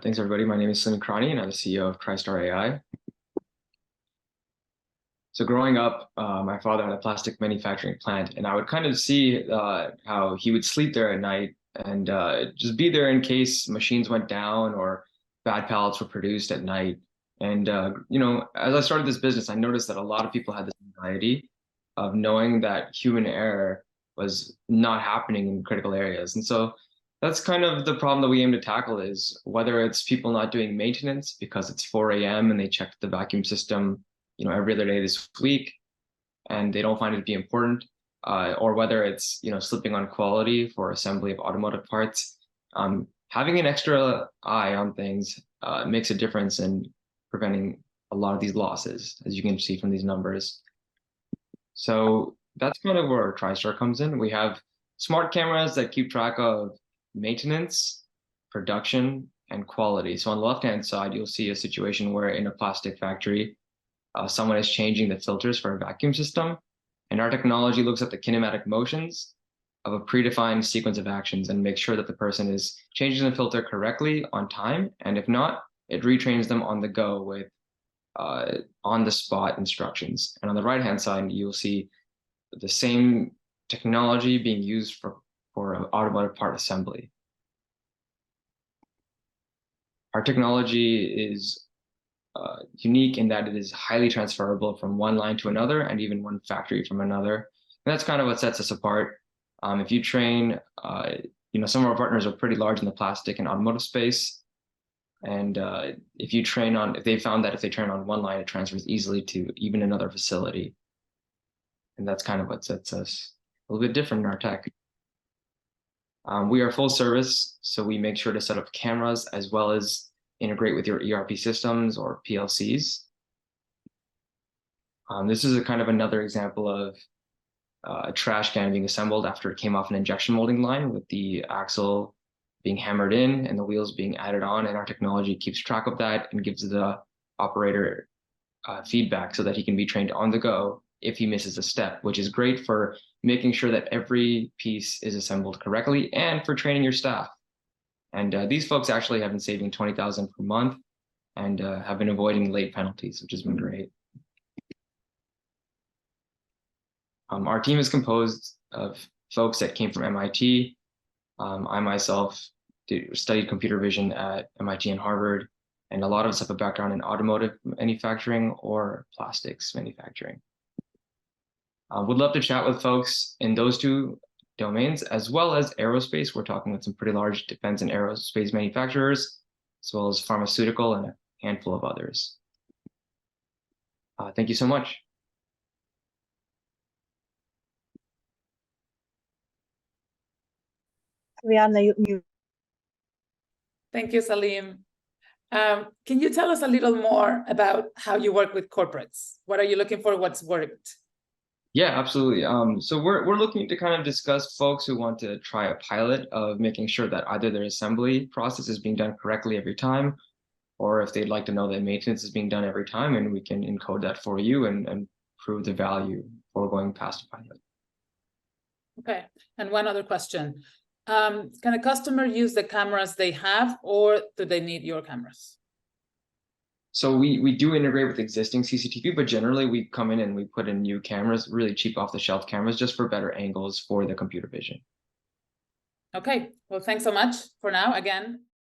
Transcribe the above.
Thanks, everybody. My name is Karani, and I'm the CEO of Day-Tristar AI. So growing up, my father had a plastic manufacturing plant, and I would kind of see how he would sleep there at night and just be there in case machines went down or bad pallets were produced at night. And as I started this business, I noticed that a lot of people had this anxiety of knowing that human error was not happening in critical areas. And so that's kind of the problem that we aim to tackle, is whether it's people not doing maintenance because it's 4 a.m. and they checked the vacuum system every other day this week and they don't find it to be important, or whether it's slipping on quality for assembly of automotive parts. Having an extra eye on things makes a difference in preventing a lot of these losses, as you can see from these numbers. So that's kind of where our TriStar comes in. We have smart cameras that keep track of maintenance, production, and quality. So on the left-hand side, you'll see a situation where in a plastic factory, someone is changing the filters for a vacuum system, and our technology looks at the kinematic motions of a predefined sequence of actions and makes sure that the person is changing the filter correctly on time, and if not, it retrains them on the go with on-the-spot instructions. And on the right-hand side, you'll see the same technology being used for automotive part assembly. Our technology is unique in that it is highly transferable from one line to another and even one factory from another. And that's kind of what sets us apart. If you train, some of our partners are pretty large in the plastic and automotive space. And if they found that if they train on one line, it transfers easily to even another facility. And that's kind of what sets us a little bit different in our tech. We are full service, so we make sure to set up cameras as well as integrate with your ERP systems or PLCs. This is a kind of another example of a trash can being assembled after it came off an injection molding line, with the axle being hammered in and the wheels being added on, and our technology keeps track of that and gives the operator feedback so that he can be trained on the go if he misses a step, which is great for making sure that every piece is assembled correctly and for training your staff. And these folks actually have been saving $20,000 per month and have been avoiding late penalties, which has been great. Our team is composed of folks that came from MIT. I myself studied computer vision at MIT and Harvard, and a lot of us have a background in automotive manufacturing or plastics manufacturing. Would love to chat with folks in those two domains, as well as aerospace. We're talking with some pretty large defense and aerospace manufacturers, as well as pharmaceutical and a handful of others. Thank you so much. Thank you, Salim. Can you tell us a little more about how you work with corporates? What are you looking for? What's worked? Yeah, absolutely. So we're looking to kind of discuss folks who want to try a pilot of making sure that either their assembly process is being done correctly every time, or if they'd like to know that maintenance is being done every time, and we can encode that for you and prove the value for going past a pilot. Okay, and one other question. Can a customer use the cameras they have, or do they need your cameras? So we do integrate with existing CCTV, but generally we come in and we put in new cameras, really cheap off-the-shelf cameras, just for better angles for the computer vision. Okay, well, thanks so much for now. Again,